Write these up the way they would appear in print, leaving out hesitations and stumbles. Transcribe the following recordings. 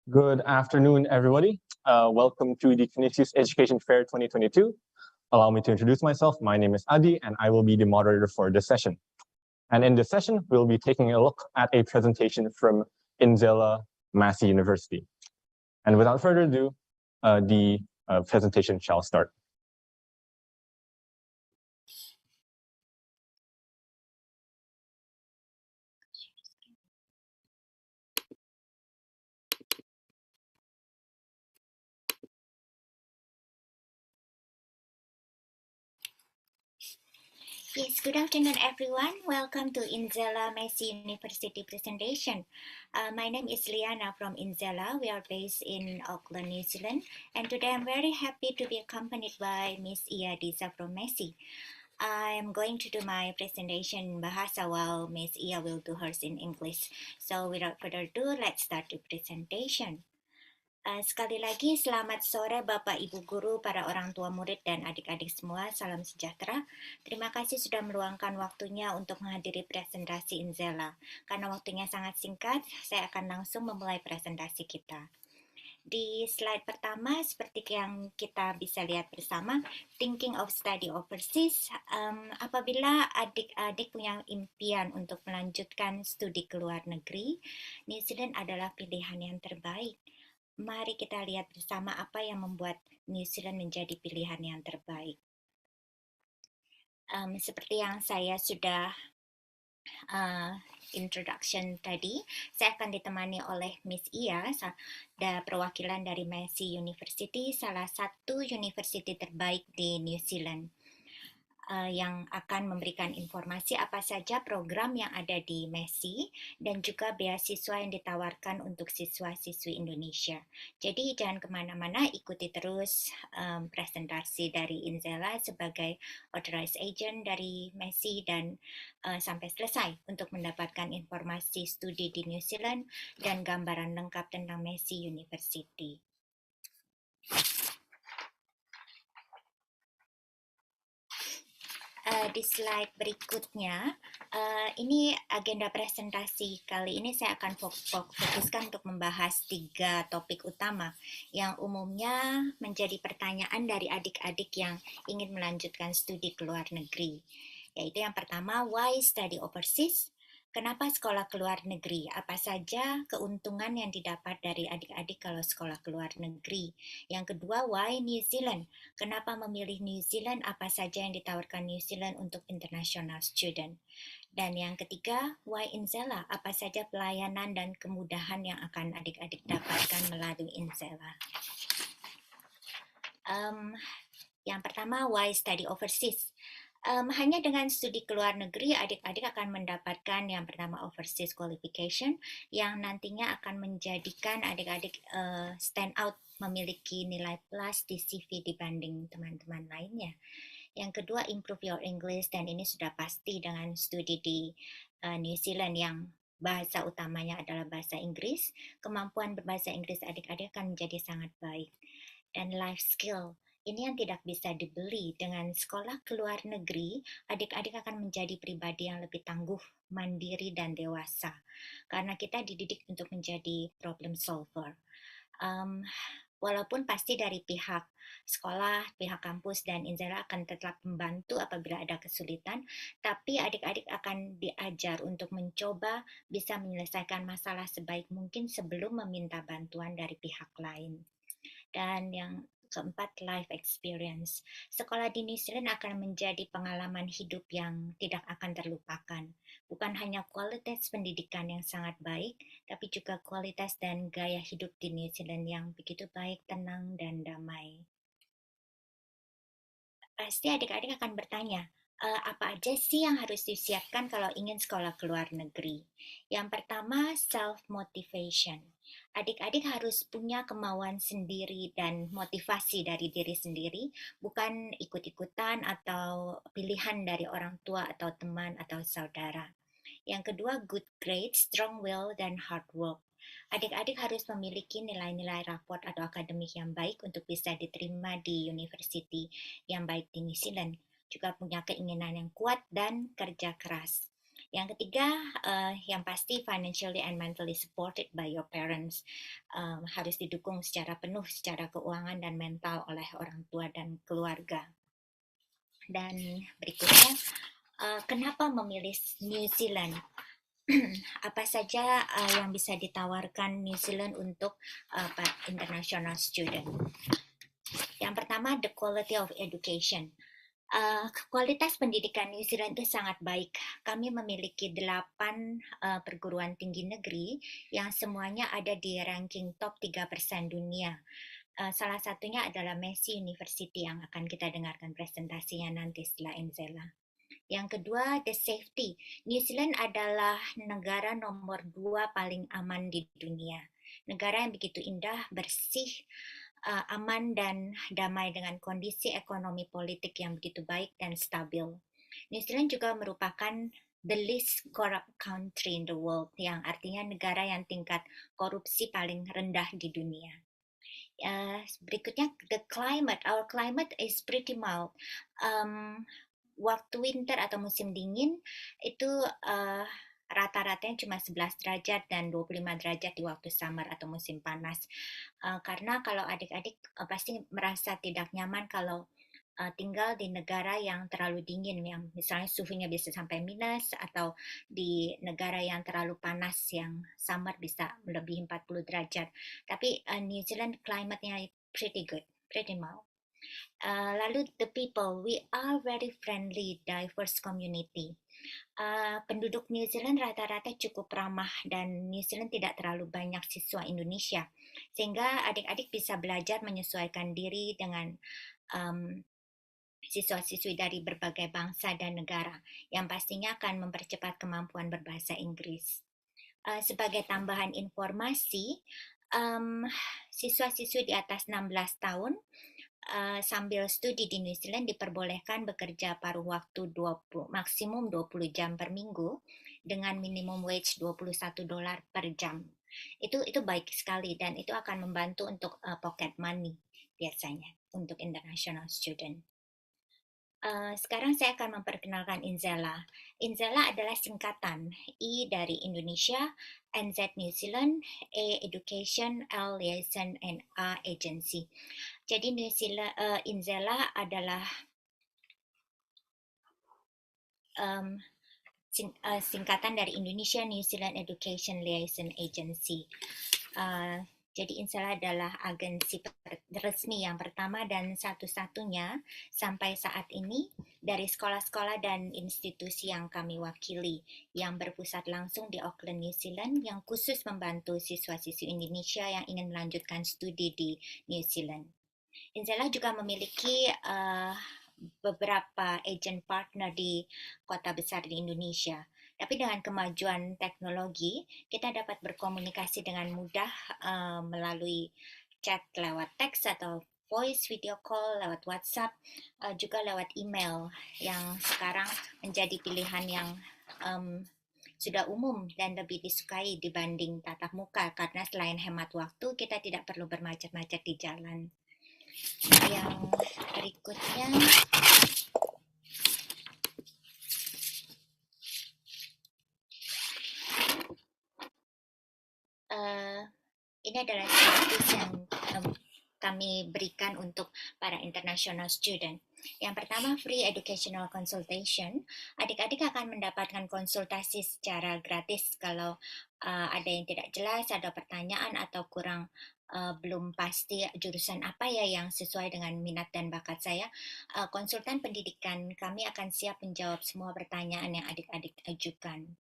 Good afternoon, everybody. Welcome to the Canisius Education Fair 2022. Allow me to introduce myself. My name is Adi, and I will be the moderator for this session. And in this session, we'll be taking a look at a presentation from INZELA, Massey University. And without further ado, the presentation shall start. Yes, good afternoon, everyone. Welcome to INZELA Massey University presentation. My name is Liana from INZELA. We are based in Auckland, New Zealand. And today I'm very happy to be accompanied by Miss Ia Disa from Massey. I'm going to do my presentation in Bahasa while Miss Ia will do hers in English. So without further ado, let's start the presentation. Sekali lagi, selamat sore Bapak Ibu Guru, para orang tua murid dan adik-adik semua, salam sejahtera. Terima kasih sudah meluangkan waktunya untuk menghadiri presentasi INZELA. Karena waktunya sangat singkat, saya akan langsung memulai presentasi kita. Di slide pertama, seperti yang kita bisa lihat bersama, thinking of study overseas, apabila adik-adik punya impian untuk melanjutkan studi ke luar negeri, New Zealand adalah pilihan yang terbaik. Mari kita lihat bersama apa yang membuat New Zealand menjadi pilihan yang terbaik. Seperti yang saya sudah introduction tadi, saya akan ditemani oleh Miss Ia, perwakilan dari Massey University, salah satu university terbaik di New Zealand, yang akan memberikan informasi apa saja program yang ada di Massey dan juga beasiswa yang ditawarkan untuk siswa-siswi Indonesia. Jadi jangan kemana-mana, ikuti terus presentasi dari INZELA sebagai authorized agent dari Massey dan sampai selesai untuk mendapatkan informasi studi di New Zealand dan gambaran lengkap tentang Massey University. Di slide berikutnya, ini agenda presentasi kali ini saya akan fokuskan untuk membahas 3 topik utama yang umumnya menjadi pertanyaan dari adik-adik yang ingin melanjutkan studi ke luar negeri. Yaitu yang pertama, why study overseas? Kenapa sekolah ke luar negeri? Apa saja keuntungan yang didapat dari adik-adik kalau sekolah ke luar negeri? Yang kedua, why New Zealand? Kenapa memilih New Zealand? Apa saja yang ditawarkan New Zealand untuk international student? Dan yang ketiga, why INZELA? Apa saja pelayanan dan kemudahan yang akan adik-adik dapatkan melalui INZELA? Yang pertama, why study overseas? Hanya dengan studi ke luar negeri, adik-adik akan mendapatkan yang pertama overseas qualification, yang nantinya akan menjadikan adik-adik stand out, memiliki nilai plus di CV dibanding teman-teman lainnya. Yang kedua, improve your English, dan ini sudah pasti dengan studi di New Zealand yang bahasa utamanya adalah bahasa Inggris, kemampuan berbahasa Inggris adik-adik akan menjadi sangat baik. Dan life skill, ini yang tidak bisa dibeli. Dengan sekolah ke luar negeri, adik-adik akan menjadi pribadi yang lebih tangguh, mandiri, dan dewasa. Karena kita dididik untuk menjadi problem solver. Walaupun pasti dari pihak sekolah, pihak kampus, dan INZELA akan tetap membantu apabila ada kesulitan, tapi adik-adik akan diajar untuk mencoba bisa menyelesaikan masalah sebaik mungkin sebelum meminta bantuan dari pihak lain. Dan yang keempat, life experience. Sekolah di New Zealand akan menjadi pengalaman hidup yang tidak akan terlupakan. Bukan hanya kualitas pendidikan yang sangat baik, tapi juga kualitas dan gaya hidup di New Zealand yang begitu baik, tenang, dan damai. Pasti adik-adik akan bertanya, apa aja sih yang harus disiapkan kalau ingin sekolah ke luar negeri? Yang pertama, self-motivation. Adik-adik harus punya kemauan sendiri dan motivasi dari diri sendiri, bukan ikut-ikutan atau pilihan dari orang tua atau teman atau saudara. Yang kedua, good grades, strong will, dan hard work. Adik-adik harus memiliki nilai-nilai raport atau akademik yang baik untuk bisa diterima di university yang baik di New Zealand. Juga punya keinginan yang kuat dan kerja keras. Yang ketiga, yang pasti financially and mentally supported by your parents. Harus didukung secara penuh secara keuangan dan mental oleh orang tua dan keluarga. Dan berikutnya, kenapa memilih New Zealand? Apa saja yang bisa ditawarkan New Zealand untuk international student? Yang pertama, the quality of education. Kualitas pendidikan New Zealand itu sangat baik. Kami memiliki 8 perguruan tinggi negeri yang semuanya ada di ranking top 3% dunia. Salah satunya adalah Massey University yang akan kita dengarkan presentasinya nanti setelah INZELA. Yang kedua, the safety. New Zealand adalah negara nomor 2 paling aman di dunia. Negara yang begitu indah, bersih, aman dan damai dengan kondisi ekonomi politik yang begitu baik dan stabil. New Zealand juga merupakan the least corrupt country in the world, yang artinya negara yang tingkat korupsi paling rendah di dunia. Berikutnya, the climate. Our climate is pretty mild. Waktu winter atau musim dingin itu rata-ratanya cuma 11 derajat dan 25 derajat di waktu summer atau musim panas. Karena kalau adik-adik pasti merasa tidak nyaman kalau tinggal di negara yang terlalu dingin, yang misalnya suhunya bisa sampai minus, atau di negara yang terlalu panas yang summer bisa melebihi 40 derajat. Tapi New Zealand climate-nya pretty good, pretty mild. Lalu the people, we are very friendly, diverse community. Penduduk New Zealand rata-rata cukup ramah dan New Zealand tidak terlalu banyak siswa Indonesia, sehingga adik-adik bisa belajar menyesuaikan diri dengan siswa-siswi dari berbagai bangsa dan negara, yang pastinya akan mempercepat kemampuan berbahasa Inggris. Sebagai tambahan informasi, siswa-siswi di atas 16 tahun sambil studi di New Zealand diperbolehkan bekerja paruh waktu maksimum 20 jam per minggu dengan minimum wage $21 per jam. Itu baik sekali dan itu akan membantu untuk pocket money biasanya untuk international student. Sekarang saya akan memperkenalkan INZELA. INZELA adalah singkatan I dari Indonesia, NZ New Zealand, A Education, L Liaison, and A Agency. Jadi INZELA adalah singkatan dari Indonesia New Zealand Education Liaison Agency. Jadi INZELA adalah agensi resmi yang pertama dan satu-satunya sampai saat ini dari sekolah-sekolah dan institusi yang kami wakili, yang berpusat langsung di Auckland, New Zealand, yang khusus membantu siswa-siswi Indonesia yang ingin melanjutkan studi di New Zealand. INZELA juga memiliki beberapa agent partner di kota besar di Indonesia. Tapi dengan kemajuan teknologi, kita dapat berkomunikasi dengan mudah melalui chat lewat teks atau voice, video call, lewat WhatsApp, juga lewat email, yang sekarang menjadi pilihan yang sudah umum dan lebih disukai dibanding tatap muka, karena selain hemat waktu, kita tidak perlu bermacet-macet di jalan. Yang berikutnya, ini adalah service yang kami berikan untuk para international student. Yang pertama, free educational consultation. Adik-adik akan mendapatkan konsultasi secara gratis kalau ada yang tidak jelas, ada pertanyaan atau kurang belum pasti jurusan apa ya yang sesuai dengan minat dan bakat saya. Konsultan pendidikan kami akan siap menjawab semua pertanyaan yang adik-adik ajukan.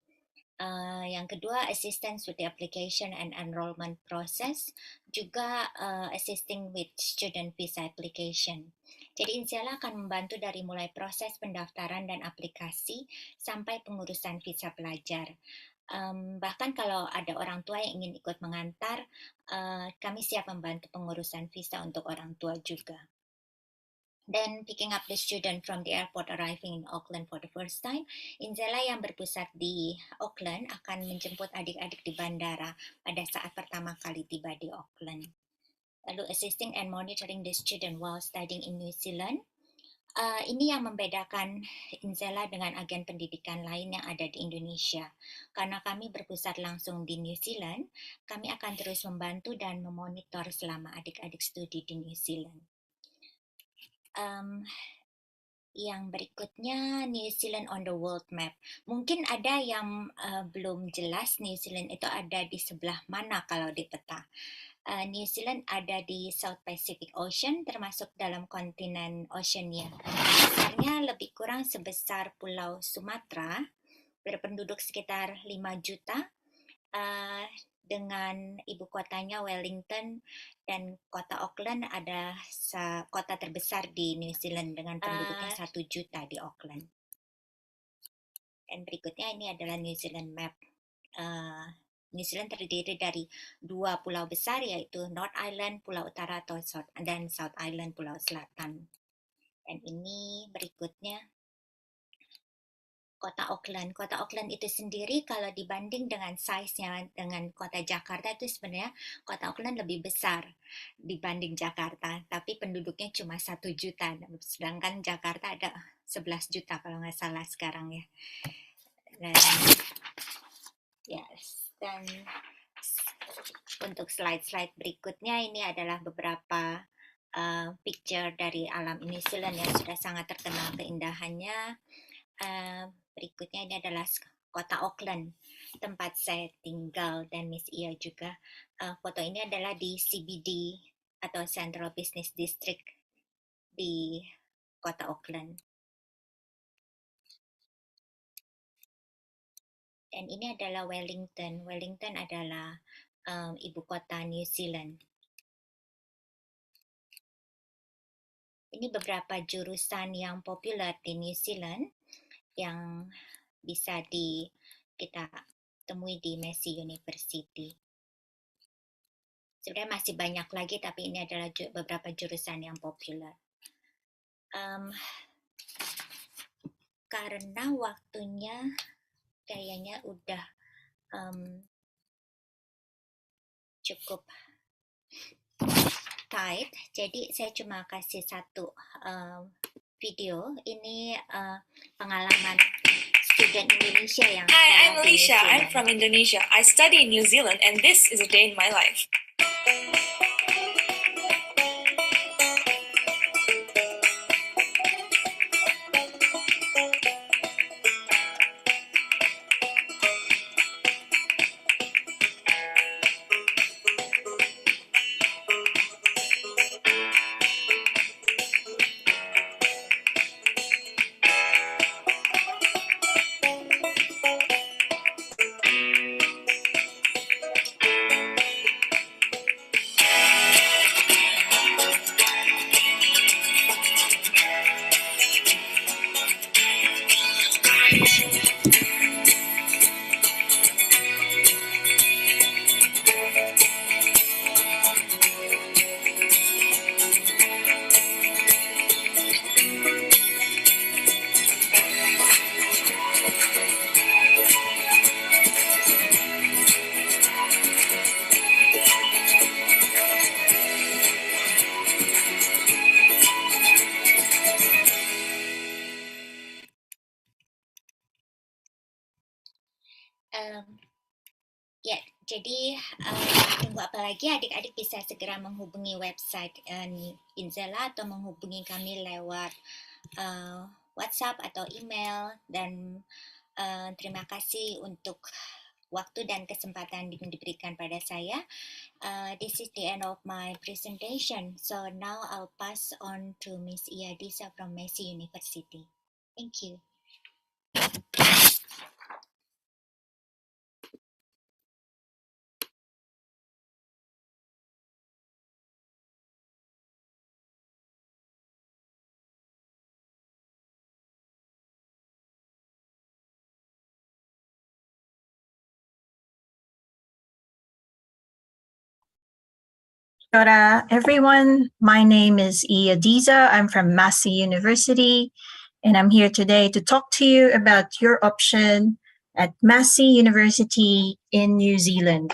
Yang kedua, assistance with the application and enrollment process, juga assisting with student visa application. Jadi INZELA akan membantu dari mulai proses pendaftaran dan aplikasi sampai pengurusan visa pelajar. Bahkan kalau ada orang tua yang ingin ikut mengantar, kami siap membantu pengurusan visa untuk orang tua juga. Then picking up the student from the airport arriving in Auckland for the first time, INZELA yang berpusat di Auckland akan menjemput adik-adik di bandara pada saat pertama kali tiba di Auckland. Lalu assisting and monitoring the student while studying in New Zealand. Ini yang membedakan INZELA dengan agen pendidikan lain yang ada di Indonesia. Karena kami berpusat langsung di New Zealand, kami akan terus membantu dan memonitor selama adik-adik studi di New Zealand. Yang berikutnya, New Zealand on the world map. Mungkin ada yang belum jelas New Zealand itu ada di sebelah mana kalau di peta. New Zealand ada di South Pacific Ocean, termasuk dalam kontinen Oceania. Besarnya lebih kurang sebesar Pulau Sumatera, berpenduduk sekitar 5 juta, dengan ibu kotanya Wellington, dan kota Auckland ada kota terbesar di New Zealand dengan penduduknya 1 juta di Auckland. Dan berikutnya ini adalah New Zealand map. New Zealand terdiri dari 2 pulau besar, yaitu North Island, Pulau Utara, dan South Island, Pulau Selatan. Dan ini berikutnya kota Auckland. Kota Auckland itu sendiri kalau dibanding dengan size-nya dengan kota Jakarta, itu sebenarnya kota Auckland lebih besar dibanding Jakarta, tapi penduduknya cuma 1 juta, sedangkan Jakarta ada 11 juta kalau nggak salah sekarang ya. Dan untuk slide-slide berikutnya, ini adalah beberapa picture dari alam New Zealand yang sudah sangat terkenal keindahannya. Berikutnya ini adalah kota Auckland, tempat saya tinggal dan Miss Ia juga. Foto ini adalah di CBD atau Central Business District di kota Auckland. Dan ini adalah Wellington. Wellington adalah ibu kota New Zealand. Ini beberapa jurusan yang populer di New Zealand yang bisa kita temui di Massey University. Sebenarnya masih banyak lagi, tapi ini adalah beberapa jurusan yang populer. Karena waktunya kayaknya udah cukup tight, jadi saya cuma kasih satu video. Ini pengalaman student Indonesia yang Hi, I'm Alicia. I'm from Indonesia. I study in New Zealand, and this is a day in my life. Ya, jadi tunggu apa lagi, adik-adik bisa segera menghubungi website INZELA atau menghubungi kami lewat WhatsApp atau email. Dan terima kasih untuk waktu dan kesempatan yang diberikan pada saya. This is the end of my presentation. So now I'll pass on to Miss Iadisa from Massey University. Thank you. Everyone, my name is Iadiza. I'm from Massey University, and I'm here today to talk to you about your option at Massey University in New Zealand.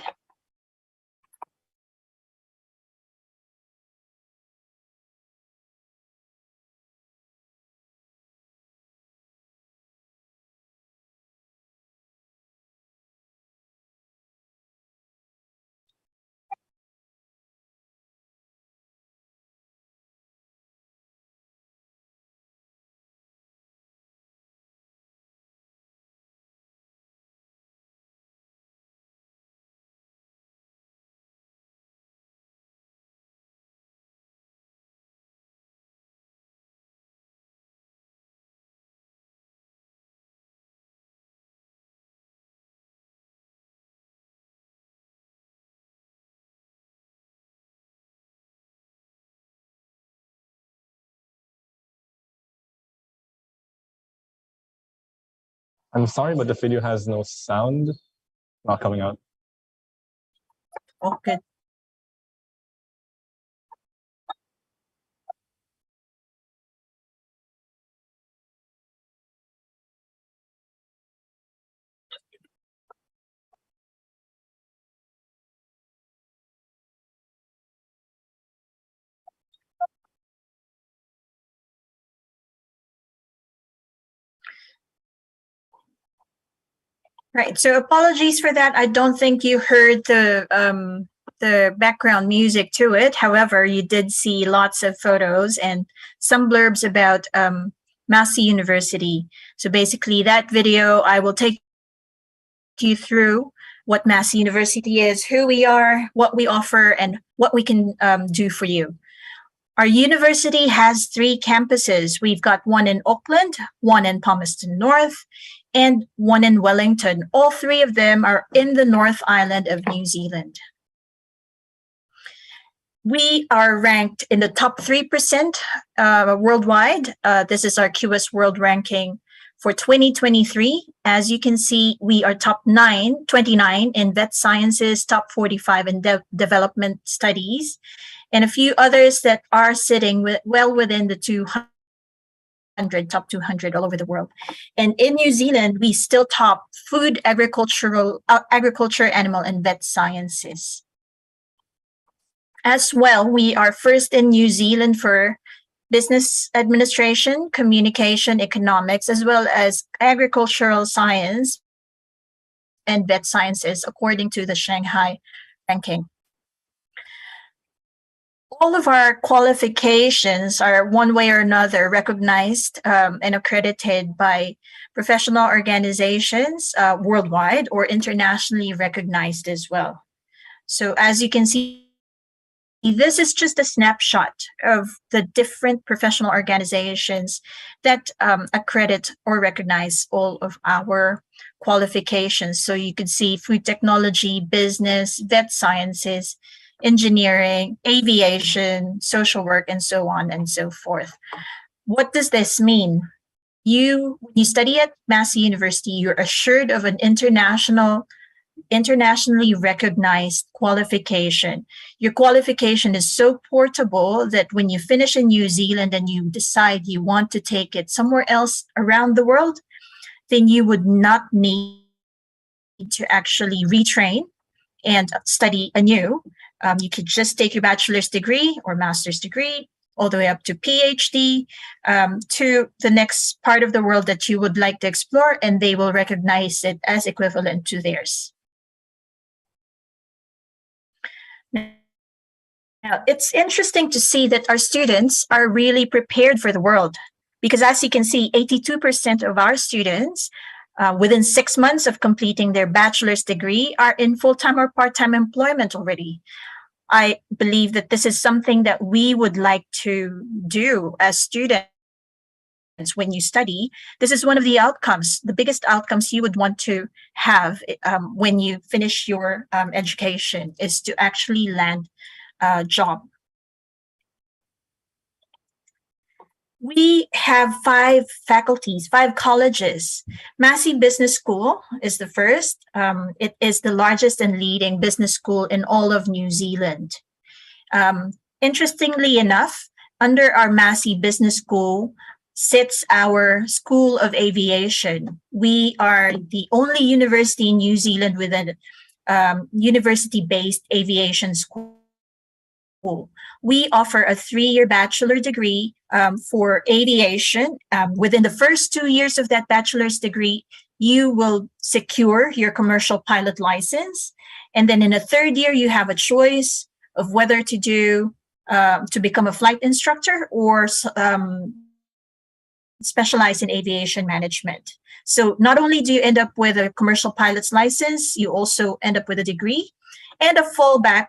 I'm sorry, but the video has no sound, not coming out. Okay. Right. So apologies for that. I don't think you heard the background music to it. However, you did see lots of photos and some blurbs about Massey University. So basically, that video, I will take you through what Massey University is, who we are, what we offer, and what we can do for you. Our university has 3 campuses. We've got one in Auckland, one in Palmerston North, and one in Wellington. All 3 of them are in the North Island of New Zealand. We are ranked in the top 3% worldwide. This is our QS World Ranking for 2023. As you can see, we are top 29 in vet sciences, top 45 in development studies, and a few others that are sitting well within the 200, top 200 all over the world. And in New Zealand, we still top food, agriculture, animal, and vet sciences. As well, we are first in New Zealand for business administration, communication, economics, as well as agricultural science and vet sciences, according to the Shanghai ranking. All of our qualifications are one way or another recognized and accredited by professional organizations worldwide or internationally recognized as well. So as you can see, this is just a snapshot of the different professional organizations that accredit or recognize all of our qualifications. So you could see food technology, business, vet sciences, engineering, aviation, social work, and so on and so forth. What does this mean? When you study at Massey University, you're assured of an internationally recognized qualification. Your qualification is so portable that when you finish in New Zealand and you decide you want to take it somewhere else around the world, then you would not need to actually retrain and study anew. You could just take your bachelor's degree or master's degree all the way up to PhD to the next part of the world that you would like to explore, and they will recognize it as equivalent to theirs. Now, it's interesting to see that our students are really prepared for the world because, as you can see, 82% of our students within 6 months of completing their bachelor's degree are in full-time or part-time employment already. I believe that this is something that we would like to do as students when you study. This is one of the outcomes, the biggest outcomes you would want to have when you finish your education is to actually land a job. We have 5 faculties, 5 colleges. Massey Business School is the first. It is the largest and leading business school in all of New Zealand. Interestingly enough, under our Massey Business School sits our School of Aviation. We are the only university in New Zealand with a university-based aviation school. We offer a 3-year bachelor degree for aviation. Within the first 2 years of that bachelor's degree, you will secure your commercial pilot license. And then in the 3rd year, you have a choice of whether to become a flight instructor or specialize in aviation management. So not only do you end up with a commercial pilot's license, you also end up with a degree and a fallback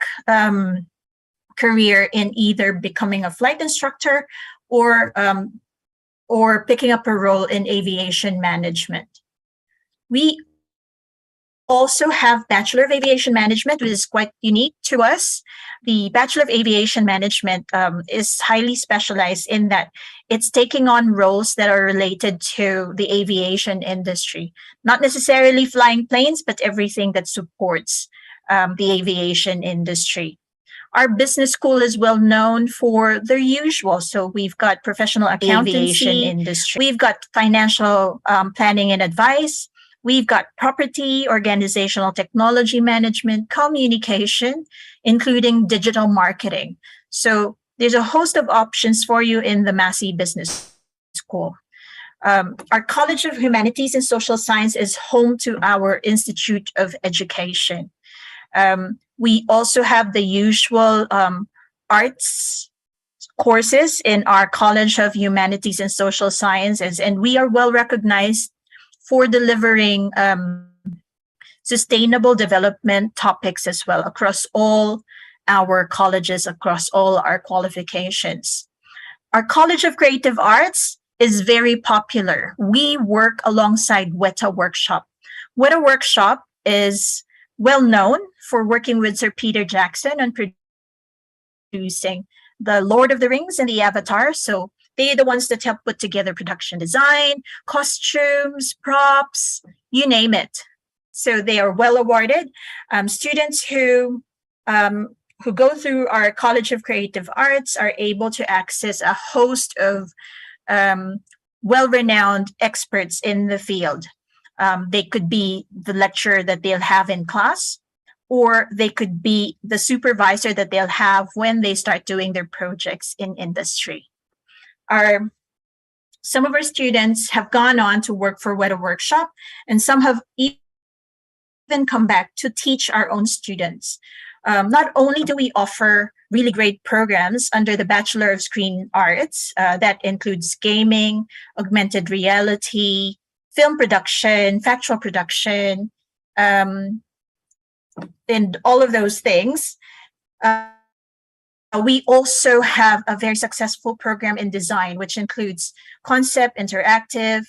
career in either becoming a flight instructor or picking up a role in aviation management. We also have Bachelor of Aviation Management, which is quite unique to us. The Bachelor of Aviation Management is highly specialized in that it's taking on roles that are related to the aviation industry, not necessarily flying planes, but everything that supports the aviation industry. Our business school is well known for their usual. So we've got professional accountancy, industry. We've got financial planning and advice. We've got property, organizational technology management, communication, including digital marketing. So there's a host of options for you in the Massey Business School. Our College of Humanities and Social Science is home to our Institute of Education. We also have the usual arts courses in our College of Humanities and Social Sciences, and we are well recognized for delivering sustainable development topics as well across all our colleges, across all our qualifications. Our College of Creative Arts is very popular. We work alongside WETA Workshop. WETA Workshop is well known for working with Sir Peter Jackson on producing the Lord of the Rings and the Avatar. So they're the ones that help put together production design, costumes, props, you name it. So they are well awarded. Students who go through our College of Creative Arts are able to access a host of well-renowned experts in the field. They could be the lecturer that they'll have in class, or they could be the supervisor that they'll have when they start doing their projects in industry. Some of our students have gone on to work for WETA Workshop, and some have even come back to teach our own students. Not only do we offer really great programs under the Bachelor of Screen Arts, that includes gaming, augmented reality, film production, factual production, and all of those things. We also have a very successful program in design, which includes concept, interactive,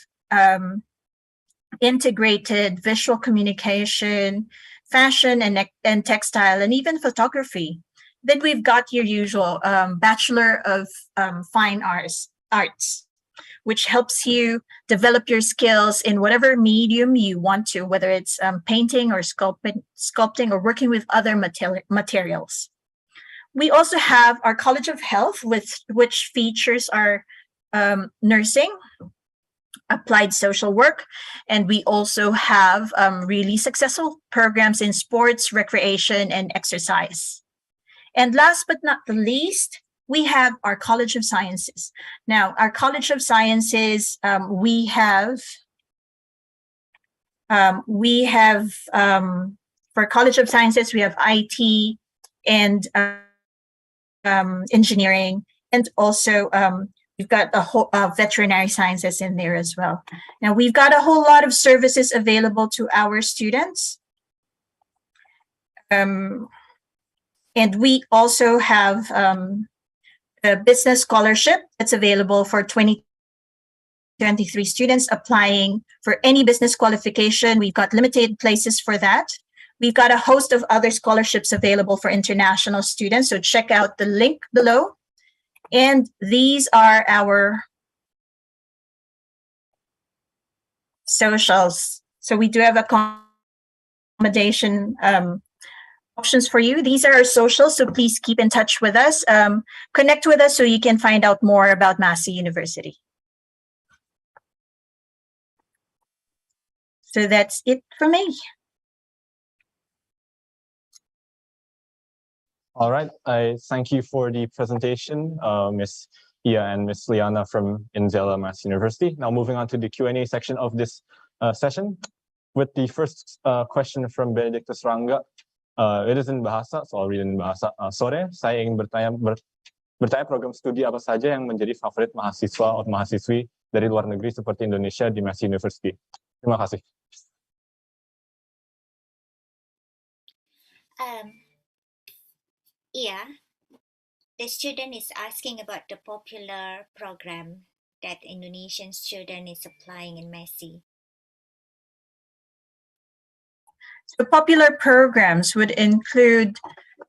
integrated visual communication, fashion and textile, and even photography. Then we've got your usual Bachelor of Fine Arts, which helps you develop your skills in whatever medium you want to, whether it's painting or sculpting or working with other materials. We also have our College of Health, which features our nursing, applied social work, and we also have really successful programs in sports, recreation, and exercise. And last but not the least, we have our College of Sciences. Now, our College of Sciences, we have for College of Sciences, we have IT and engineering, and also we've got the whole veterinary sciences in there as well. Now, we've got a whole lot of services available to our students. And we also have a business scholarship that's available for 2023 students applying for any business qualification. We've got limited places for that. We've got a host of other scholarships available for international students, so check out the link below. And these are our socials. So we do have accommodation options for you. These are our socials, so please keep in touch with us. Connect with us so you can find out more about Massey University. So that's it for me. All right, I thank you for the presentation, Ms. Ia and Ms. Liana from INZELA Massey University. Now moving on to the Q&A section of this session, with the first question from Benedictus Rangga. It is in Bahasa, so I'll read it in Bahasa. Sore, saya ingin bertanya program studi apa saja yang menjadi favorit mahasiswa atau mahasiswi dari luar negeri seperti Indonesia di Massey University. Terima kasih. Yeah, the student is asking about the popular program that Indonesian student is applying in Massey. So popular programs would include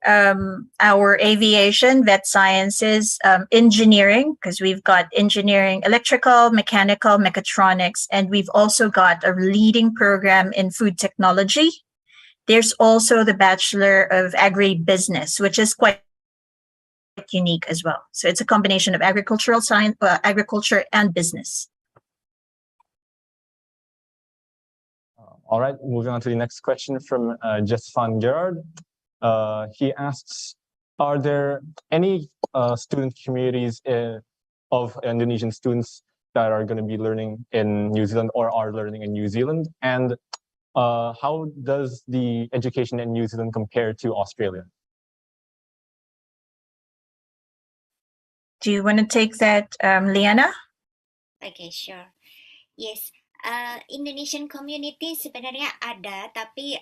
our aviation, vet sciences, engineering, because we've got engineering, electrical, mechanical, mechatronics, and we've also got a leading program in food technology. There's also the Bachelor of Agribusiness, which is quite unique as well. So it's a combination of agricultural science, agriculture and business. All right, moving on to the next question from Jesfan Gerard. He asks, are there any student communities of Indonesian students that are going to be learning in New Zealand or are learning in New Zealand? And how does the education in New Zealand compare to Australia? Do you want to take that, Liana? Okay, sure. Yes, Indonesian community sebenarnya ada, tapi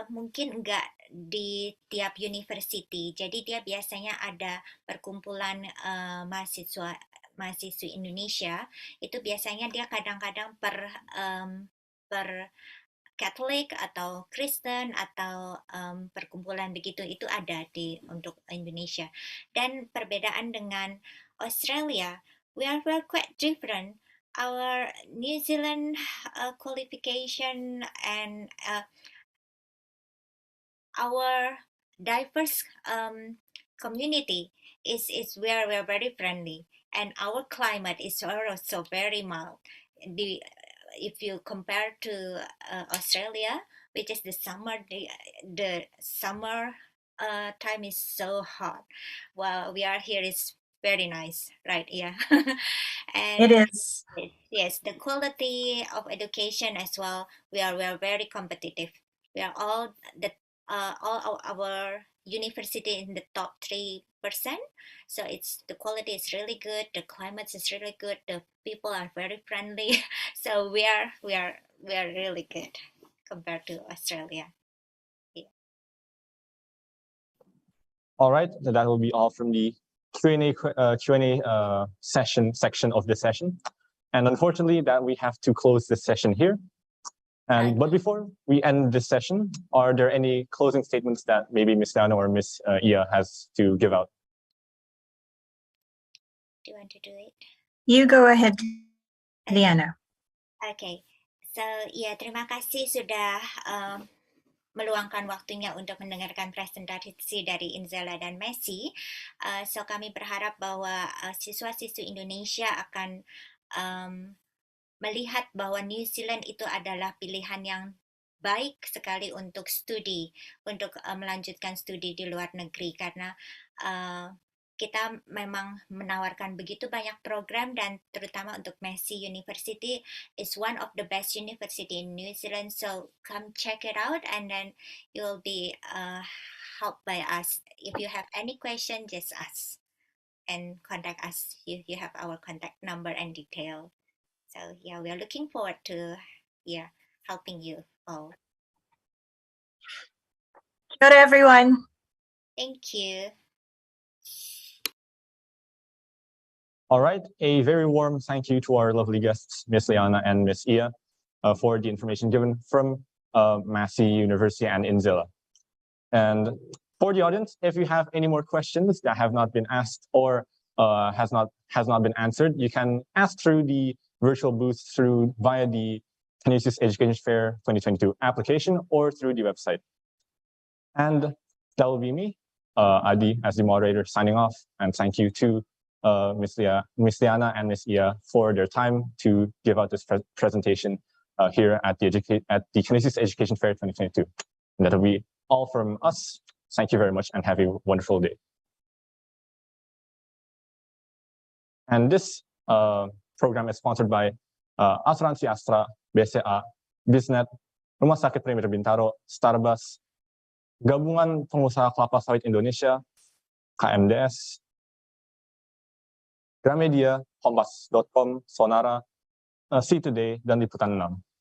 mungkin enggak di tiap university. Jadi dia biasanya ada perkumpulan mahasiswi Indonesia. Itu biasanya dia kadang-kadang per Katolik atau Kristen atau perkumpulan begitu, itu ada untuk Indonesia. Dan perbedaan dengan Australia, we're quite different. Our New Zealand qualification and our diverse community is where we're very friendly, and our climate is also very mild. If you compare to Australia, which is the summer, the summer time is so hot, while we are here is very nice, right? Yeah. And it is. Yes, the quality of education as well. We are very competitive. We are all our university in the top 3%. So the quality is really good. The climate is really good. The people are very friendly. So we are really good compared to Australia. Yeah. All right, that will be all from the Q&A section of the session. And unfortunately, that we have to close this session here. But before we end this session, are there any closing statements that maybe Ms. Liana or Ms. Ia has to give out? Do you want to do it? You go ahead, Liana. Okay. So ya, terima kasih sudah meluangkan waktunya untuk mendengarkan presentasi dari INZELA dan Massey. So kami berharap bahwa siswa-siswi Indonesia akan melihat bahwa New Zealand itu adalah pilihan yang baik sekali untuk studi, untuk melanjutkan studi di luar negeri, karena kita memang menawarkan begitu banyak program, dan terutama untuk Massey University is one of the best university in New Zealand. So come check it out, and then you'll be helped by us. If you have any question, just ask and contact us. You have our contact number and detail. So yeah, we are looking forward to helping you all. Good, everyone. Thank you. All right, a very warm thank you to our lovely guests, Ms. Liana and Ms. Ia, for the information given from Massey University and INZELA. And for the audience, if you have any more questions that have not been asked or has not been answered, you can ask through the virtual booth via the Canisius Education Fair 2022 application or through the website. And that will be me, Adi, as the moderator, signing off. And thank you to Ms. Liana and Ms. Ia for their time to give out this presentation here at the Canisius Education Fair 2022. And that'll be all from us. Thank you very much and have a wonderful day. And this program is sponsored by Asuransi Astra, BCA, Bisnet, Rumah Sakit Premier Bintaro, Starbus, Gabungan Pengusaha Kelapa Sawit Indonesia, KMDS, Gramedia, Kompas.com, Sonara, See Today, dan Liputan 6.